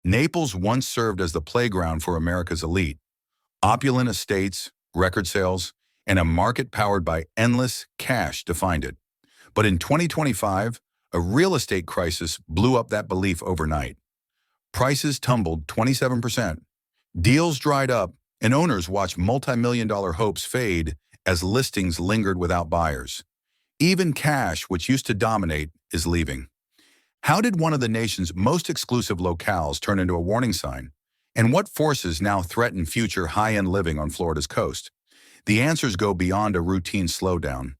Naples once served as the playground for America's elite. Opulent estates, record sales, and a market powered by endless cash defined it. But in 2025, a real estate crisis blew up that belief overnight. Prices tumbled 27%. Deals dried up, and owners watched multi-million-dollar hopes fade as listings lingered without buyers. Even cash, which used to dominate, is leaving. How did one of the nation's most exclusive locales turn into a warning sign? And what forces now threaten future high-end living on Florida's coast? The answers go beyond a routine slowdown.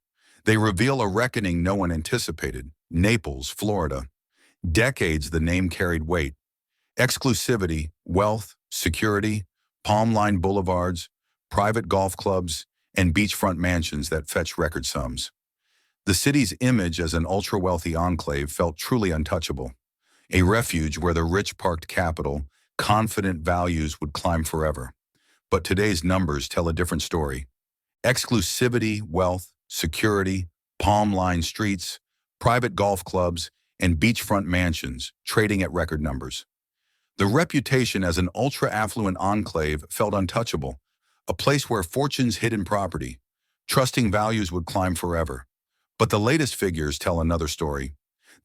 They reveal a reckoning no one anticipated. Naples, Florida. Decades the name carried weight. Exclusivity, wealth, security, palm-lined boulevards, private golf clubs, and beachfront mansions that fetch record sums. The city's image as an ultra-wealthy enclave felt truly untouchable, a refuge where the rich parked capital, confident values would climb forever. But today's numbers tell a different story. Exclusivity, wealth, security, palm-lined streets, private golf clubs, and beachfront mansions trading at record numbers. The reputation as an ultra-affluent enclave felt untouchable, a place where fortunes hid in property. Trusting values would climb forever. But the latest figures tell another story.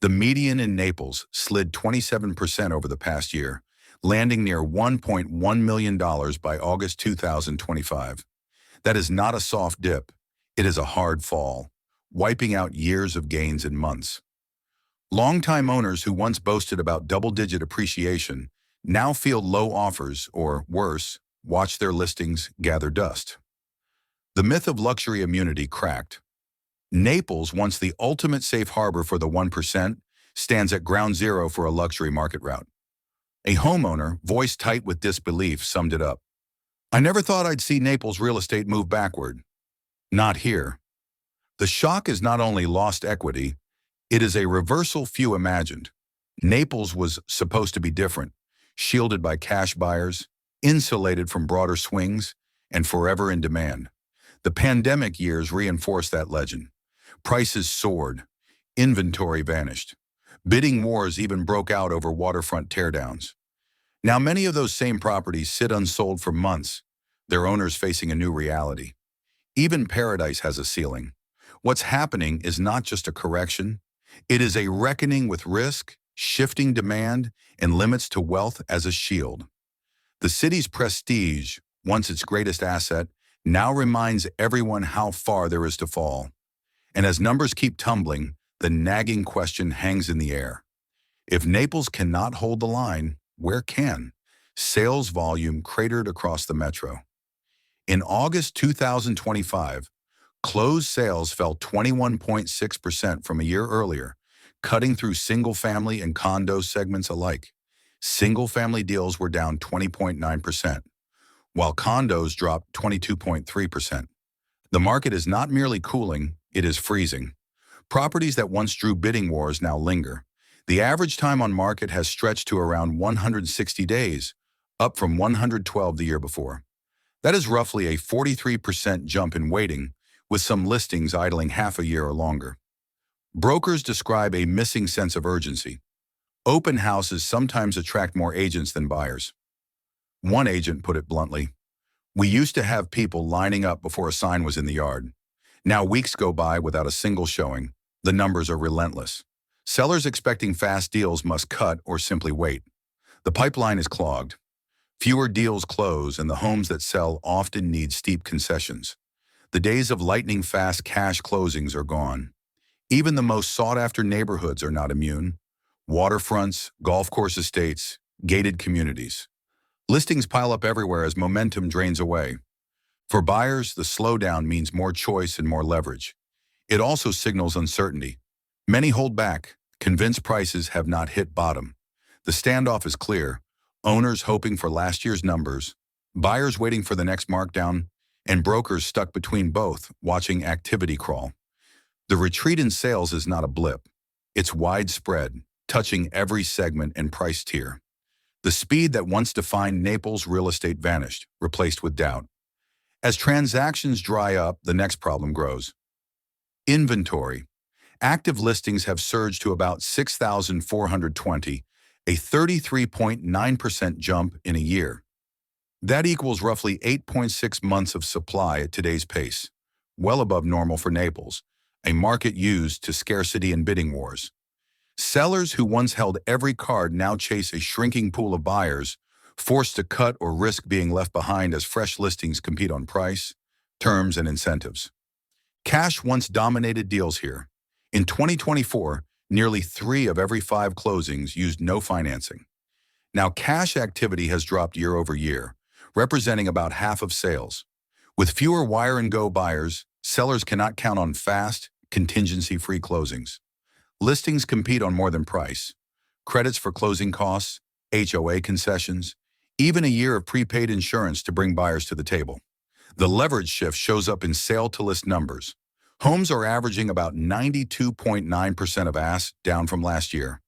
The median in Naples slid 27% over the past year, landing near $1.1 million by August 2025. That is not a soft dip. It is a hard fall, wiping out years of gains in months. Longtime owners who once boasted about double-digit appreciation now field low offers or, worse, watch their listings gather dust. The myth of luxury immunity cracked. Naples, once the ultimate safe harbor for the 1%, stands at ground zero for a luxury market route. A homeowner, voice tight with disbelief, summed it up. "I never thought I'd see Naples real estate move backward. Not here." The shock is not only lost equity, it is a reversal few imagined. Naples was supposed to be different, shielded by cash buyers, insulated from broader swings, and forever in demand. The pandemic years reinforced that legend. Prices soared. Inventory vanished. Bidding wars even broke out over waterfront teardowns. Now many of those same properties sit unsold for months, their owners facing a new reality. Even paradise has a ceiling. What's happening is not just a correction. It is a reckoning with risk, shifting demand, and limits to wealth as a shield. The city's prestige, once its greatest asset, now reminds everyone how far there is to fall. And as numbers keep tumbling, the nagging question hangs in the air. If Naples cannot hold the line, where can? Sales volume cratered across the metro. In August 2025, closed sales fell 21.6% from a year earlier, cutting through single-family and condo segments alike. Single-family deals were down 20.9%, while condos dropped 22.3%. The market is not merely cooling, it is freezing. Properties that once drew bidding wars now linger. The average time on market has stretched to around 160 days, up from 112 the year before. That is roughly a 43% jump in waiting, with some listings idling half a year or longer. Brokers describe a missing sense of urgency. Open houses sometimes attract more agents than buyers. One agent put it bluntly, "We used to have people lining up before a sign was in the yard. Now weeks go by without a single showing. The numbers are relentless. Sellers expecting fast deals must cut or simply wait. The pipeline is clogged. Fewer deals close, and the homes that sell often need steep concessions. The days of lightning-fast cash closings are gone. Even the most sought-after neighborhoods are not immune. Waterfronts, golf course estates, gated communities. Listings pile up everywhere as momentum drains away. For buyers, the slowdown means more choice and more leverage. It also signals uncertainty. Many hold back, convinced prices have not hit bottom. The standoff is clear. Owners hoping for last year's numbers, buyers waiting for the next markdown, and brokers stuck between both, watching activity crawl. The retreat in sales is not a blip. It's widespread, touching every segment and price tier. The speed that once defined Naples real estate vanished, replaced with doubt. As transactions dry up, the next problem grows. Inventory. Active listings have surged to about 6,420, a 33.9% jump in a year. That equals roughly 8.6 months of supply at today's pace, well above normal for Naples, a market used to scarcity and bidding wars. Sellers who once held every card now chase a shrinking pool of buyers, forced to cut or risk being left behind as fresh listings compete on price, terms, and incentives. Cash once dominated deals here. In 2024, nearly 3 of every 5 closings used no financing. Now, cash activity has dropped year over year, representing about half of sales. With fewer wire-and-go buyers, sellers cannot count on fast, contingency-free closings. Listings compete on more than price. Credits for closing costs, HOA concessions, even a year of prepaid insurance to bring buyers to the table. The leverage shift shows up in sale-to-list numbers. Homes are averaging about 92.9% of ask, down from last year.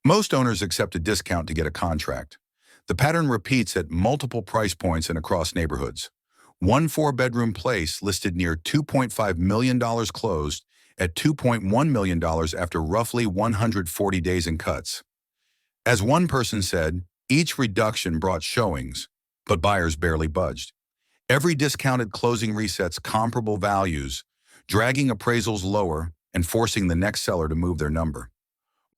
Most owners accept a discount to get a contract. The pattern repeats at multiple price points and across neighborhoods. One 4-bedroom place listed near $2.5 million closed at $2.1 million after roughly 140 days in cuts. As one person said, each reduction brought showings, but buyers barely budged. Every discounted closing resets comparable values, dragging appraisals lower and forcing the next seller to move their number.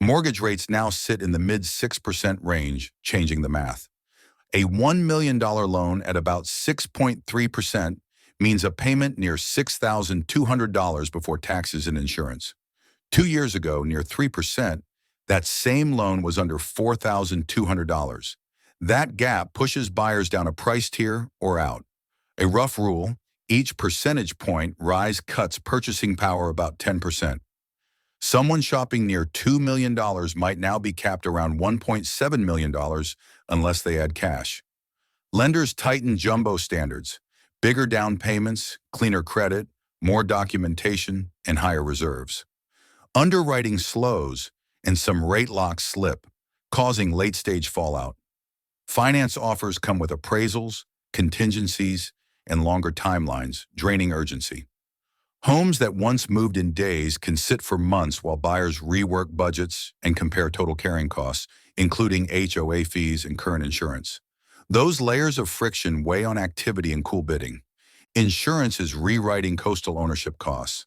Mortgage rates now sit in the mid-6% range, changing the math. A $1 million loan at about 6.3% means a payment near $6,200 before taxes and insurance. 2 years ago, near 3%, that same loan was under $4,200. That gap pushes buyers down a price tier or out. A rough rule, each percentage point rise cuts purchasing power about 10%. Someone shopping near $2 million might now be capped around $1.7 million unless they add cash. Lenders tighten jumbo standards, bigger down payments, cleaner credit, more documentation, and higher reserves. Underwriting slows, and some rate locks slip, causing late-stage fallout. Finance offers come with appraisals, contingencies, and longer timelines, draining urgency. Homes that once moved in days can sit for months while buyers rework budgets and compare total carrying costs, including HOA fees and current insurance. Those layers of friction weigh on activity and cool bidding. Insurance is rewriting coastal ownership costs.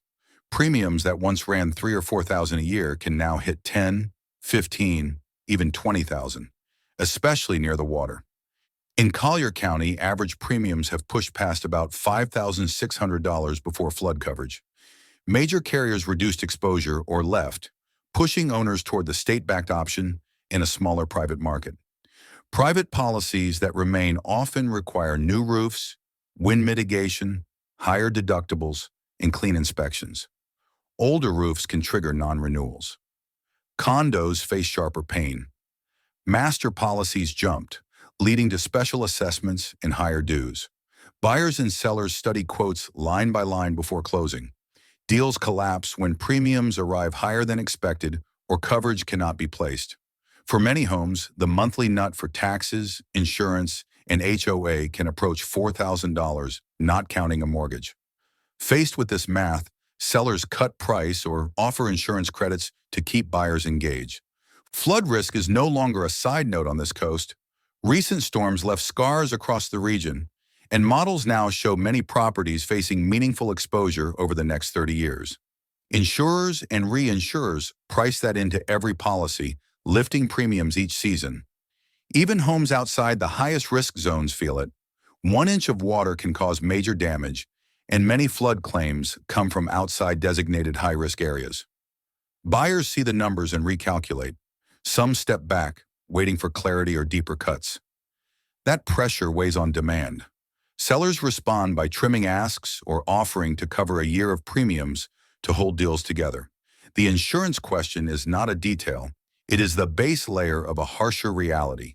Premiums that once ran $3,000 or $4,000 a year can now hit $10,000, $15,000, even $20,000, especially near the water. In Collier County, average premiums have pushed past about $5,600 before flood coverage. Major carriers reduced exposure or left, pushing owners toward the state-backed option in a smaller private market. Private policies that remain often require new roofs, wind mitigation, higher deductibles, and clean inspections. Older roofs can trigger non-renewals. Condos face sharper pain. Master policies jumped, leading to special assessments and higher dues. Buyers and sellers study quotes line by line before closing. Deals collapse when premiums arrive higher than expected or coverage cannot be placed. For many homes, the monthly nut for taxes, insurance, and HOA can approach $4,000, not counting a mortgage. Faced with this math, sellers cut price or offer insurance credits to keep buyers engaged. Flood risk is no longer a side note on this coast. Recent storms left scars across the region, and models now show many properties facing meaningful exposure over the next 30 years. Insurers and reinsurers price that into every policy, lifting premiums each season. Even homes outside the highest risk zones feel it. 1 inch of water can cause major damage, and many flood claims come from outside designated high-risk areas. Buyers see the numbers and recalculate. Some step back, waiting for clarity or deeper cuts. That pressure weighs on demand. Sellers respond by trimming asks or offering to cover a year of premiums to hold deals together. The insurance question is not a detail. It is the base layer of a harsher reality.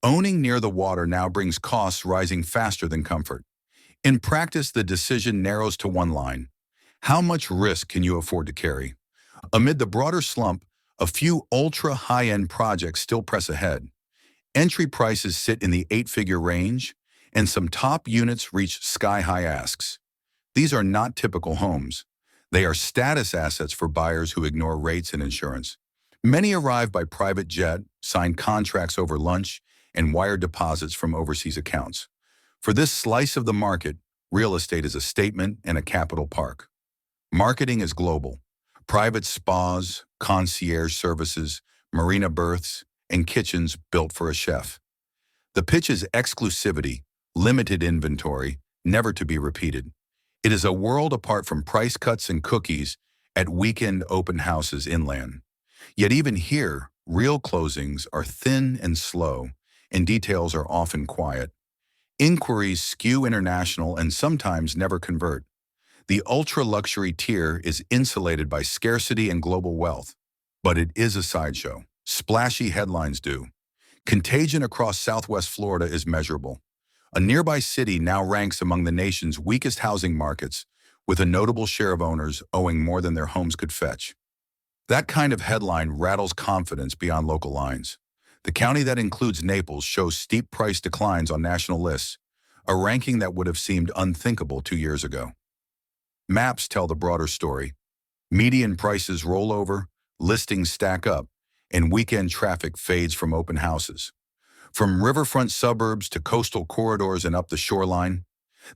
Owning near the water now brings costs rising faster than comfort. In practice, the decision narrows to one line. How much risk can you afford to carry? Amid the broader slump, a few ultra-high-end projects still press ahead. Entry prices sit in the 8-figure range, and some top units reach sky-high asks. These are not typical homes. They are status assets for buyers who ignore rates and insurance. Many arrive by private jet, sign contracts over lunch, and wire deposits from overseas accounts. For this slice of the market, real estate is a statement and a capital park. Marketing is global. Private spas, concierge services, marina berths, and kitchens built for a chef. The pitch is exclusivity, limited inventory, never to be repeated. It is a world apart from price cuts and cookies at weekend open houses inland. Yet even here, real closings are thin and slow, and details are often quiet. Inquiries skew international and sometimes never convert. The ultra-luxury tier is insulated by scarcity and global wealth. But it is a sideshow. Splashy headlines do. Contagion across Southwest Florida is measurable. A nearby city now ranks among the nation's weakest housing markets, with a notable share of owners owing more than their homes could fetch. That kind of headline rattles confidence beyond local lines. The county that includes Naples shows steep price declines on national lists, a ranking that would have seemed unthinkable 2 years ago. Maps tell the broader story. Median prices roll over, listings stack up, and weekend traffic fades from open houses. From riverfront suburbs to coastal corridors and up the shoreline,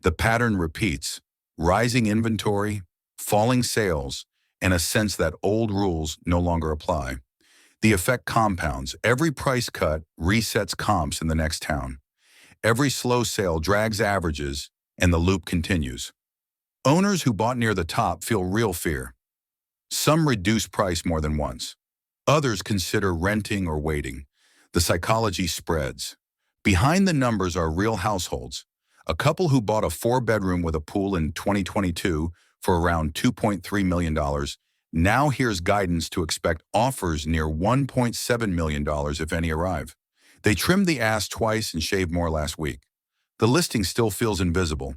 the pattern repeats: rising inventory, falling sales, and a sense that old rules no longer apply. The effect compounds. Every price cut resets comps in the next town. Every slow sale drags averages, and the loop continues. Owners who bought near the top feel real fear. Some reduce price more than once. Others consider renting or waiting. The psychology spreads. Behind the numbers are real households. A couple who bought a 4-bedroom with a pool in 2022 for around $2.3 million now hears guidance to expect offers near $1.7 million if any arrive. They trimmed the ask twice and shaved more last week. The listing still feels invisible.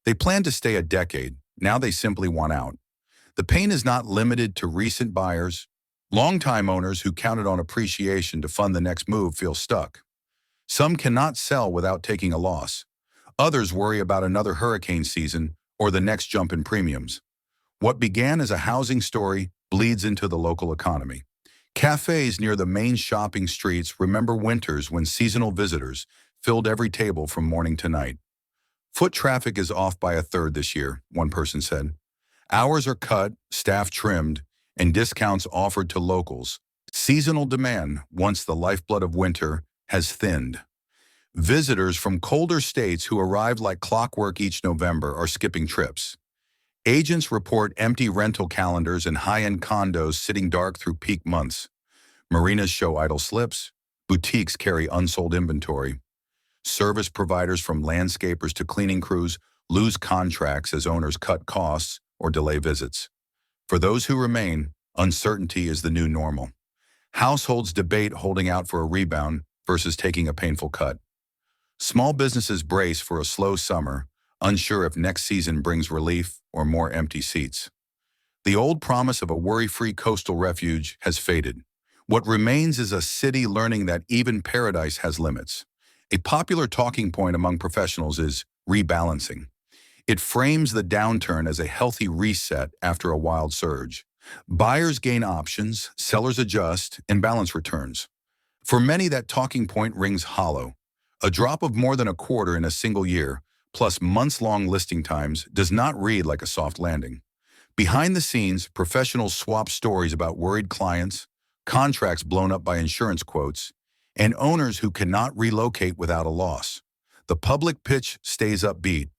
They plan to stay a decade. Now they simply want out. The pain is not limited to recent buyers. Longtime owners who counted on appreciation to fund the next move feel stuck. Some cannot sell without taking a loss. Others worry about another hurricane season or the next jump in premiums. What began as a housing story bleeds into the local economy. Cafes near the main shopping streets remember winters when seasonal visitors filled every table from morning to night. Foot traffic is off by a third this year, one person said. Hours are cut, staff trimmed, and discounts offered to locals. Seasonal demand, once the lifeblood of winter, has thinned. Visitors from colder states who arrive like clockwork each November are skipping trips. Agents report empty rental calendars and high-end condos sitting dark through peak months. Marinas show idle slips. Boutiques carry unsold inventory. Service providers from landscapers to cleaning crews lose contracts as owners cut costs or delay visits. For those who remain, uncertainty is the new normal. Households debate holding out for a rebound versus taking a painful cut. Small businesses brace for a slow summer, unsure if next season brings relief or more empty seats. The old promise of a worry-free coastal refuge has faded. What remains is a city learning that even paradise has limits. A popular talking point among professionals is rebalancing. It frames the downturn as a healthy reset after a wild surge. Buyers gain options, sellers adjust, and balance returns. For many, that talking point rings hollow. A drop of more than a quarter in a single year, plus months-long listing times, does not read like a soft landing. Behind the scenes, professionals swap stories about worried clients, contracts blown up by insurance quotes, and owners who cannot relocate without a loss. The public pitch stays upbeat.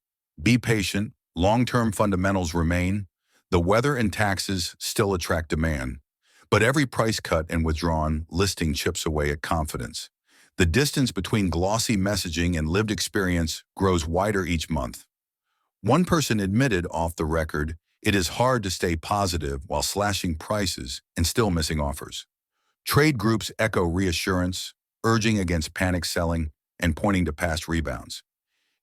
Be patient, long-term fundamentals remain. The weather and taxes still attract demand. But every price cut and withdrawn listing chips away at confidence. The distance between glossy messaging and lived experience grows wider each month. One person admitted off the record, it is hard to stay positive while slashing prices and still missing offers. Trade groups echo reassurance, urging against panic selling and pointing to past rebounds.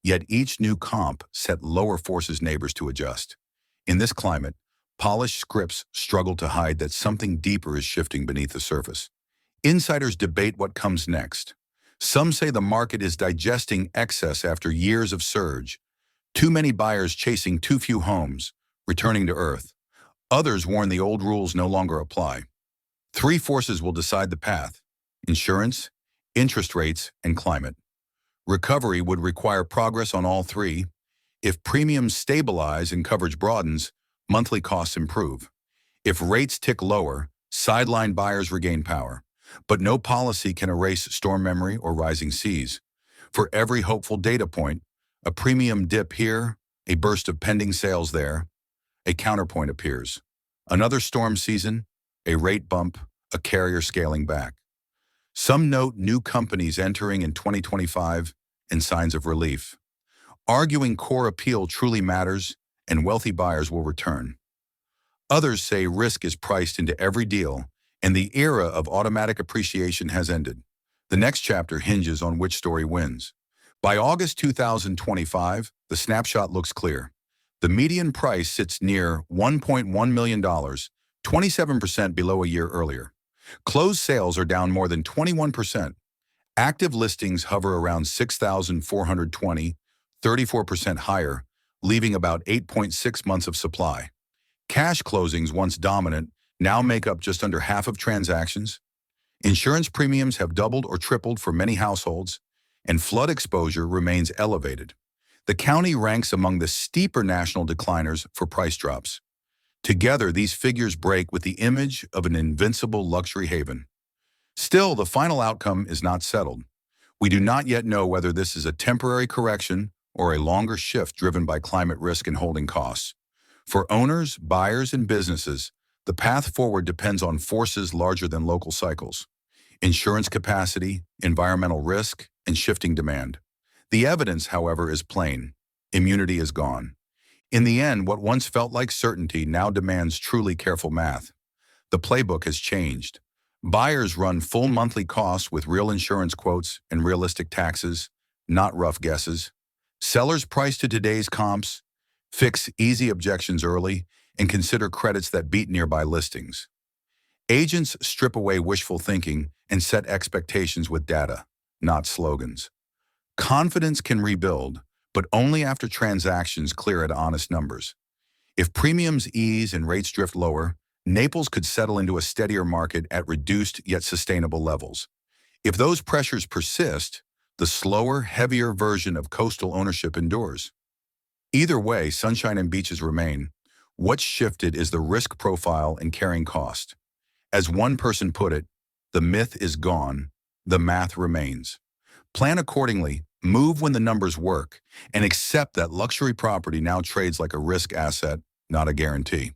Yet each new comp set lower forces neighbors to adjust. In this climate, polished scripts struggle to hide that something deeper is shifting beneath the surface. Insiders debate what comes next. Some say the market is digesting excess after years of surge, too many buyers chasing too few homes, returning to earth. Others warn the old rules no longer apply. Three forces will decide the path: insurance, interest rates, and climate. Recovery would require progress on all three. If premiums stabilize and coverage broadens, monthly costs improve. If rates tick lower, sideline buyers regain power. But no policy can erase storm memory or rising seas. For every hopeful data point, a premium dip here, a burst of pending sales there, a counterpoint appears. Another storm season, a rate bump, a carrier scaling back. Some note new companies entering in 2025 and signs of relief, arguing core appeal truly matters and wealthy buyers will return. Others say risk is priced into every deal and the era of automatic appreciation has ended. The next chapter hinges on which story wins. By August 2025, the snapshot looks clear. The median price sits near $1.1 million, 27% below a year earlier. Closed sales are down more than 21%. Active listings hover around 6,420, 34% higher, leaving about 8.6 months of supply. Cash closings, once dominant, now make up just under half of transactions. Insurance premiums have doubled or tripled for many households, and flood exposure remains elevated. The county ranks among the steeper national decliners for price drops. Together, these figures break with the image of an invincible luxury haven. Still, the final outcome is not settled. We do not yet know whether this is a temporary correction or a longer shift driven by climate risk and holding costs. For owners, buyers, and businesses, the path forward depends on forces larger than local cycles: insurance capacity, environmental risk, and shifting demand. The evidence, however, is plain. Immunity is gone. In the end, what once felt like certainty now demands truly careful math. The playbook has changed. Buyers run full monthly costs with real insurance quotes and realistic taxes, not rough guesses. Sellers price to today's comps, fix easy objections early, and consider credits that beat nearby listings. Agents strip away wishful thinking and set expectations with data, not slogans. Confidence can rebuild, but only after transactions clear at honest numbers. If premiums ease and rates drift lower, Naples could settle into a steadier market at reduced yet sustainable levels. If those pressures persist, the slower, heavier version of coastal ownership endures. Either way, sunshine and beaches remain. What's shifted is the risk profile and carrying cost. As one person put it, the myth is gone, the math remains. Plan accordingly, move when the numbers work, and accept that luxury property now trades like a risk asset, not a guarantee.